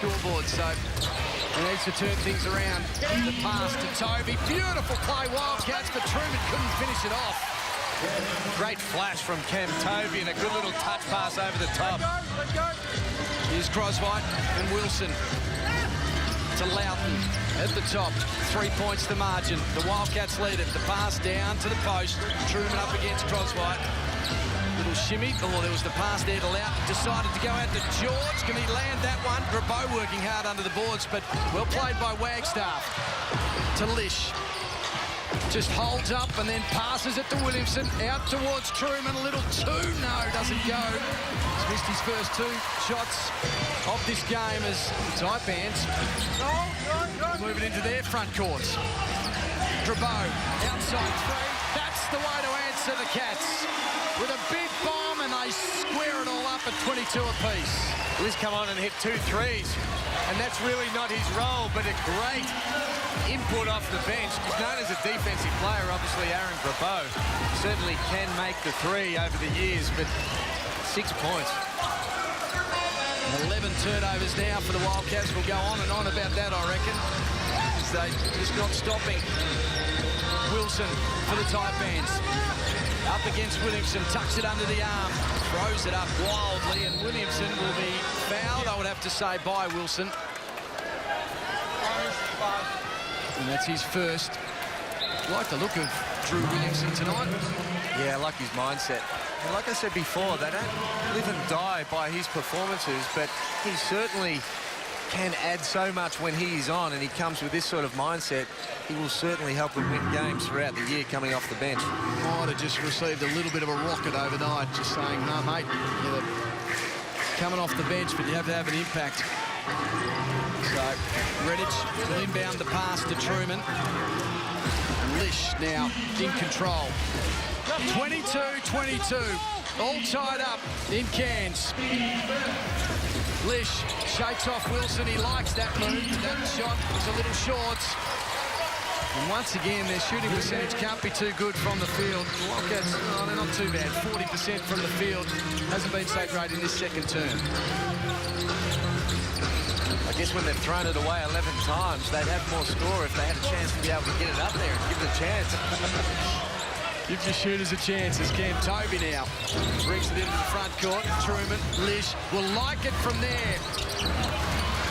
scoreboard, so he needs to turn things around. The pass to Toby. Beautiful play, Wildcats, but Truman couldn't finish it off. Great flash from Cam Toby and a good little touch pass over the top. Here's Croswhite and Wilson to Loughton at the top. 3 points the margin. The Wildcats lead it. The pass down to the post. Truman up against Croswhite. Little shimmy. Oh, there was the pass there to Loughton. Decided to go out to George. Can he land that one? Grabo working hard under the boards, but well played by Wagstaff. To Lish. Just holds up and then passes it to Williamson. Out towards Truman. A little two. No, doesn't go. He's missed his first 2 shots of this game as Taipans move it into their front courts. Grabo, outside 3. That's the way to answer the Cats. With a big bomb and they square it all up at 22 apiece. He's come on and hit 2 threes. And that's really not his role, but a great input off the bench. He's known as a defensive player, obviously, Aaron Grabo. Certainly can make the 3 over the years, but 6 points. 11 turnovers now for the Wildcats. We'll go on and on about that, I reckon, as they just not stopping. Wilson for the Taipans. Up against Williamson, tucks it under the arm, throws it up wildly, and Williamson will be fouled, I would have to say, by Wilson. And that's his first. I like the look of Drew Williamson tonight. Yeah, I like his mindset. And like I said before, they don't live and die by his performances, but he certainly can add so much when he is on, and he comes with this sort of mindset. He will certainly help them win games throughout the year coming off the bench. Might have just received a little bit of a rocket overnight, just saying, no, mate, you're coming off the bench, but you have to have an impact. So, Redditch will inbound the pass to Truman. Lish now in control. 22-22, all tied up in Cairns. Lish shakes off Wilson. He likes that move. That shot was a little short. And once again, their shooting percentage can't be too good from the field. The Wildcats, oh, they're not too bad. 40% from the field. Hasn't been so great in this second term. I guess when they've thrown it away 11 times, they'd have more score if they had a chance to be able to get it up there and give it a chance. Give your shooters a chance as Cam Toby now brings it into the front court. Truman, Lish will like it from there.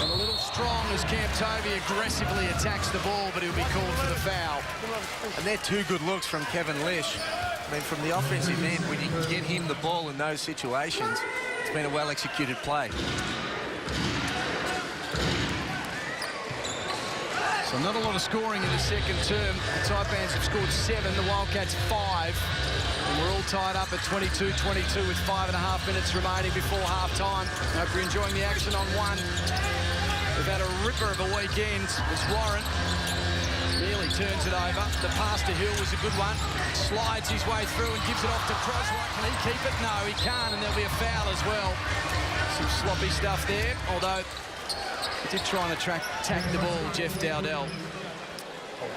And a little strong as Cam Toby aggressively attacks the ball, but he'll be called for the foul. And they're 2 good looks from Kevin Lish. I mean, from the offensive end, when you can get him the ball in those situations, it's been a well-executed play. So not a lot of scoring in the second term. The Taipans have scored 7, the Wildcats 5. And we're all tied up at 22-22 with 5.5 minutes remaining before half-time. Hope you're enjoying the action on 1. We've had a ripper of a weekend as Warren nearly turns it over. The pass to Hill was a good one. Slides his way through and gives it off to Croswhite. Can he keep it? No, he can't, and there'll be a foul as well. Some sloppy stuff there, although he did try and attack the ball, Jeff Dowdell.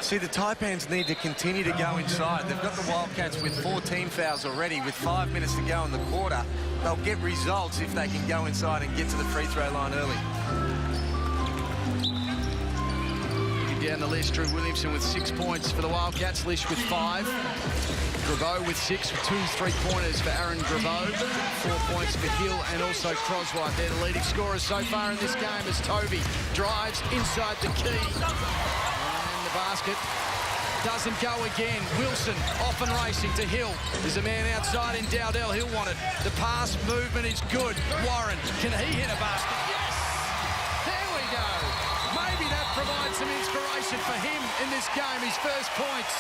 See, the Taipans need to continue to go inside. They've got the Wildcats with 14 fouls already with 5 minutes to go in the quarter. They'll get results if they can go inside and get to the free throw line early. Down the list, Drew Williamson with 6 points for the Wildcats. Lish with 5. Grabo with 6, with 2 3-pointers for Aaron Grabo. 4 points for Hill and also Croswhite. They're the leading scorers so far in this game as Toby drives inside the key. And the basket doesn't go again. Wilson off and racing to Hill. There's a man outside in Dowdell. He'll want it. The pass movement is good. Warren, can he hit a basket? Yes! There we go. Maybe that provides some inspiration for him in this game, his first points.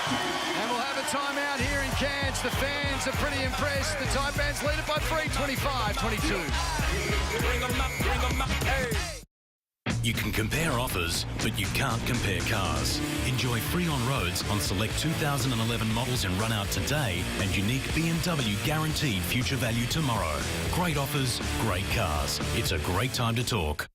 And we'll have a timeout here in Cairns. The fans are pretty impressed. The Taipans lead it by 3, 25-22. Bring 'em up, bring 'em up, hey. You can compare offers, but you can't compare cars. Enjoy free on roads on select 2011 models in run out today and unique BMW guaranteed future value tomorrow. Great offers, great cars. It's a great time to talk.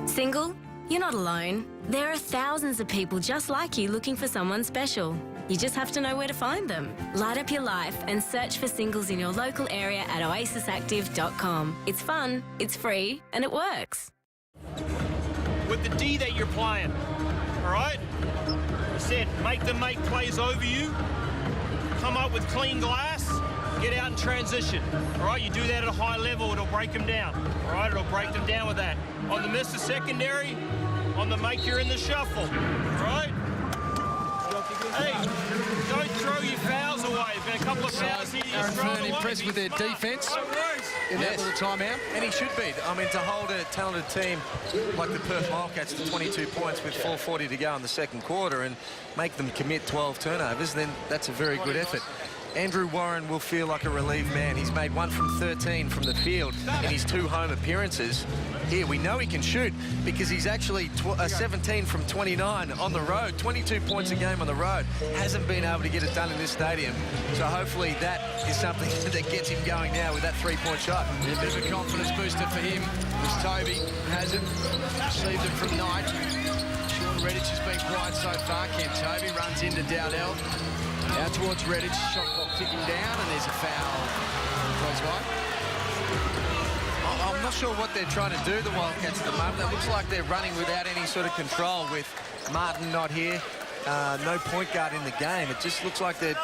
Single? You're not alone. There are thousands of people just like you looking for someone special. You just have to know where to find them. Light up your life and search for singles in your local area at oasisactive.com. It's fun, it's free, and it works. With the D that you're playing, all right? I said, make them make plays over you, come up with clean glass, get out in transition, all right? You do that at a high level, it'll break them down, all right? It'll break them down with that. On the miss the secondary, on the make you're in the shuffle, all right? Hey, don't throw your fouls away. There's been a couple of fouls here. Aaron Fern impressed with their defence in that little timeout. And he should be. I mean, to hold a talented team like the Perth Wildcats to 22 points with 4:40 to go in the second quarter and make them commit 12 turnovers, then that's a very good effort. Andrew Warren will feel like a relieved man. He's made 1 from 13 from the field in his 2 home appearances. Here, we know he can shoot because he's actually 17 from 29 on the road, 22 points a game on the road. Hasn't been able to get it done in this stadium. So hopefully that is something that gets him going now with that 3-point shot. A bit of a confidence booster for him as Toby has it. Received it from Knight. Sean Redditch has been quiet so far. Cam Toby runs into Dowdell. Out towards Redditch, shot clock ticking down, and there's a foul. Goes wide. I'm not sure what they're trying to do, the Wildcats, at the moment. It looks like they're running without any sort of control with Martin not here. No point guard in the game. It just looks like they're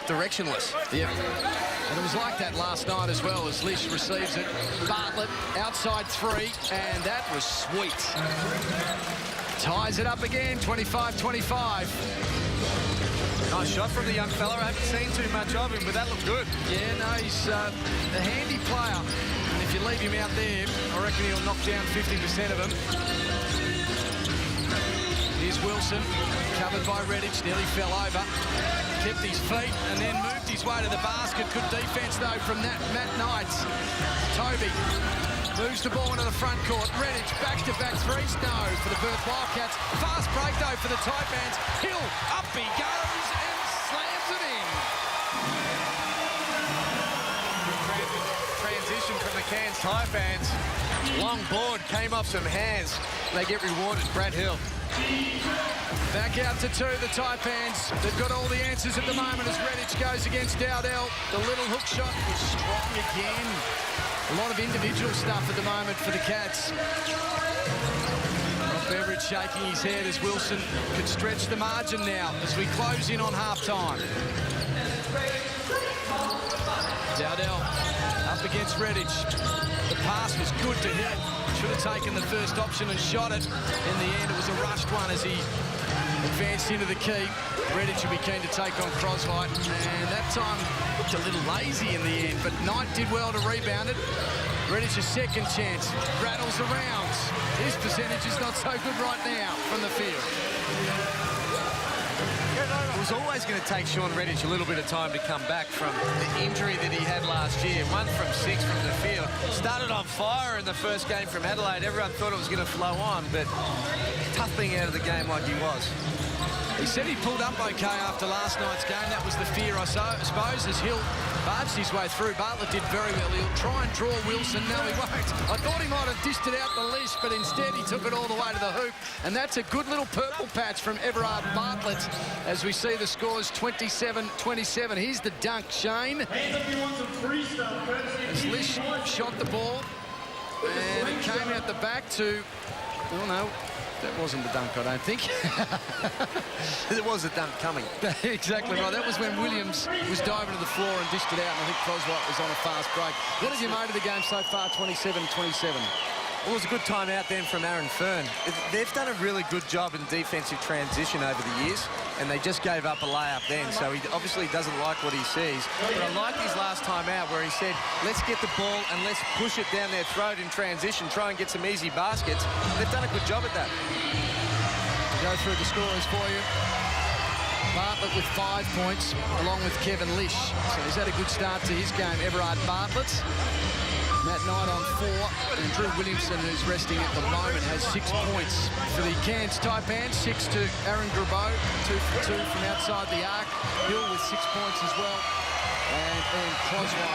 directionless. Yep. And it was like that last night as well as Lish receives it. Bartlett outside 3, and that was sweet. Ties it up again, 25-25. Nice shot from the young fella. I haven't seen too much of him, but that looked good. Yeah, no, he's a handy player. And if you leave him out there, I reckon he'll knock down 50% of them. Here's Wilson, covered by Redditch, nearly fell over. Kept his feet and then moved his way to the basket. Good defence, though, from that Matt Knight. Toby moves the ball into the front court. Redditch, back-to-back threes. No, for the Perth Wildcats. Fast break, though, for the Taipans. Hill, up he goes and slams it in. Transition from the Cairns Taipans. Long board, came off some hands. They get rewarded. Brad Hill. Back out to 2, the Taipans. They've got all the answers at the moment as Redditch goes against Dowdell. The little hook shot is strong again. A lot of individual stuff at the moment for the Cats. Rob Beveridge shaking his head as Wilson could stretch the margin now as we close in on half-time. Dowdell up against Redditch. The pass was good to hit. Should have taken the first option and shot it. In the end, it was a rushed one as he advanced into the key. Redditch will be keen to take on Crosby, and that time looked a little lazy in the end, but Knight did well to rebound it. Redditch a second chance, rattles around. His percentage is not so good right now from the field. It was always going to take Sean Redditch a little bit of time to come back from the injury that he had last year. 1 from 6 from the field. Started on fire in the first game from Adelaide. Everyone thought it was going to flow on, but tough being out of the game like he was. He said he pulled up okay after last night's game. That was the fear, I suppose, as Hill barged his way through. Bartlett did very well. He'll try and draw Wilson. No, he won't. I thought he might have dished it out the Lish, but instead he took it all the way to the hoop. And that's a good little purple patch from Everard Bartlett as we see the scores 27-27. Here's the dunk, Shane. As Lish shot the ball, and it came out the back to, oh no, that wasn't the dunk, I don't think. There was a dunk coming. Exactly right. That was when Williams was diving to the floor and dished it out, and I think Crosby was on a fast break. What have you made of the game so far, 27-27? Well, it was a good time out then from Aaron Fern. They've done a really good job in defensive transition over the years, and they just gave up a layup then, so he obviously doesn't like what he sees. But I like his last time out where he said, let's get the ball and let's push it down their throat in transition, try and get some easy baskets. They've done a good job at that. Go through the scorers for you. Bartlett with 5 points, along with Kevin Lish. So he's had a good start to his game, Everard Bartlett. Matt Knight on 4, and Drew Williamson, who's resting at the moment, has 6 points for the Cairns Taipans. 6 to Aaron Grabeau, 2 for 2 from outside the arc. Hill with 6 points as well, and Crosby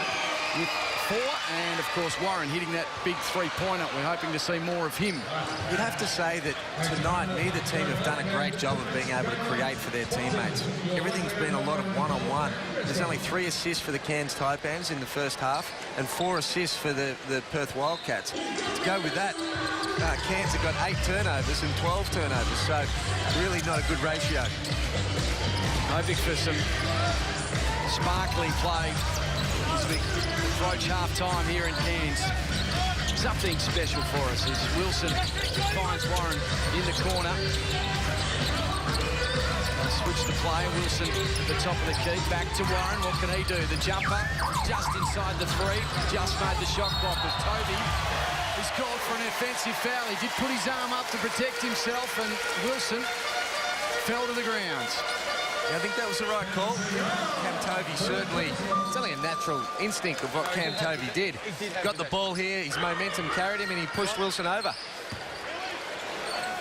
with 4. And, of course, Warren hitting that big three-pointer. We're hoping to see more of him. You'd have to say that tonight neither team have done a great job of being able to create for their teammates. Everything's been a lot of one-on-one. There's only 3 assists for the Cairns Taipans in the first half and 4 assists for the Perth Wildcats. To go with that, Cairns have got 8 turnovers and 12 turnovers, so really not a good ratio. Hoping for some sparkling play as we approach half-time here in Cairns. Something special for us as Wilson finds Warren in the corner. Switch to play. Wilson at the top of the key. Back to Warren. What can he do? The jumper just inside the 3. Just made the shot clock with Toby. He's called for an offensive foul. He did put his arm up to protect himself, and Wilson fell to the ground. Yeah, I think that was the right call. Cam Tovey certainly, it's only a natural instinct of what Cam Tovey did. Got the ball here, his momentum carried him, and he pushed Wilson over.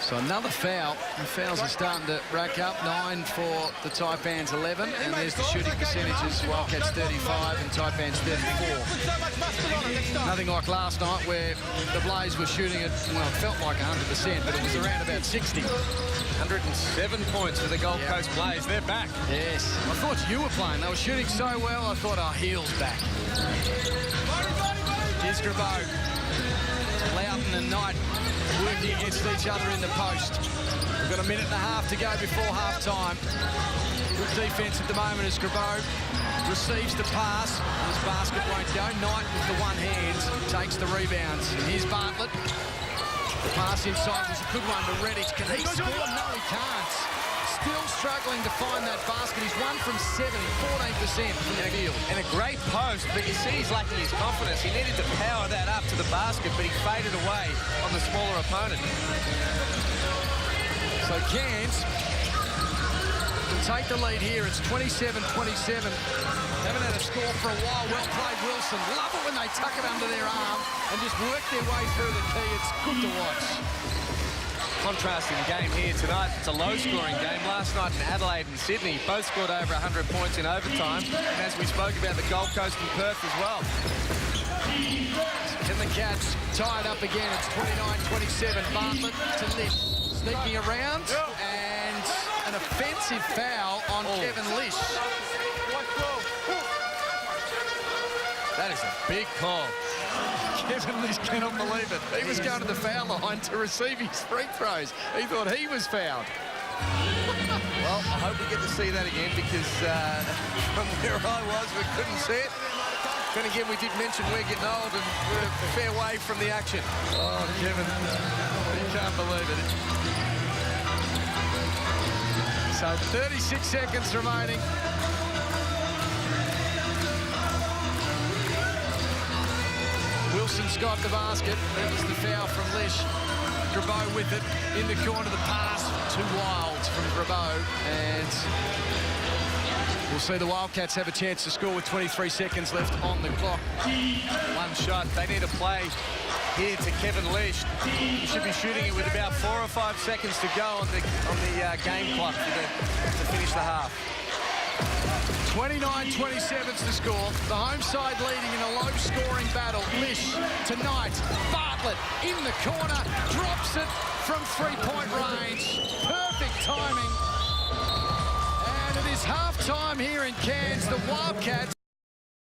So another foul. The fouls are starting to rack up. 9 for the Taipans, 11. And there's the shooting percentages. Wildcats 35 and Taipans 34. Nothing like last night where the Blaze were shooting at, well, it felt like 100%, but it was around about 60. 107 points for the Gold Coast Blaze. They're back. Yes. I thought you were playing. They were shooting so well, I thought, oh, Heel's back. Here's Grabo. Loughton and Knight working against each other in the post. We've got a minute and a half to go before half-time. Good defence at the moment as Grabo receives the pass. His basket won't go. Knight with the one hand takes the rebounds. And here's Bartlett. The pass inside was a good one to Redditch. Can he score? No, he can't. Still struggling to find that basket. He's 1 from 7, 14% from the field. And a great post, but you see he's lacking his confidence. He needed to power that up to the basket, but he faded away on the smaller opponent. So Cairns will take the lead here. It's 27-27. Haven't had a score for a while. Well played, Wilson. Love it when they tuck it under their arm and just work their way through the key. It's good to watch. Contrasting game here tonight. It's a low-scoring game. Last night in Adelaide and Sydney, both scored over 100 points in overtime. And as we spoke about, the Gold Coast and Perth as well. And the Cats tied up again. It's 29-27. Bartlett to Lish. Sneaking around. And an offensive foul on Kevin Lish. That is a big call. Kevin Lish cannot believe it. He was going to the foul line to receive his free throws. He thought he was fouled. Well, I hope we get to see that again because from where I was, we couldn't see it. Then again, we did mention we're getting old and we're a fair way from the action. Oh, Kevin, he can't believe it. So 36 seconds remaining. Wilson's got the basket. That was the foul from Lish. Grabo with it in the corner. The pass to Wilds from Grabo. And we'll see the Wildcats have a chance to score with 23 seconds left on the clock. One shot. They need a play here to Kevin Lish. He should be shooting it with about 4 or 5 seconds to go on the game clock to finish the half. 29-27's the score. The home side leading in a low-scoring battle. Lish tonight. Bartlett in the corner. Drops it from three-point range. Perfect timing. And it is half-time here in Cairns. The Wildcats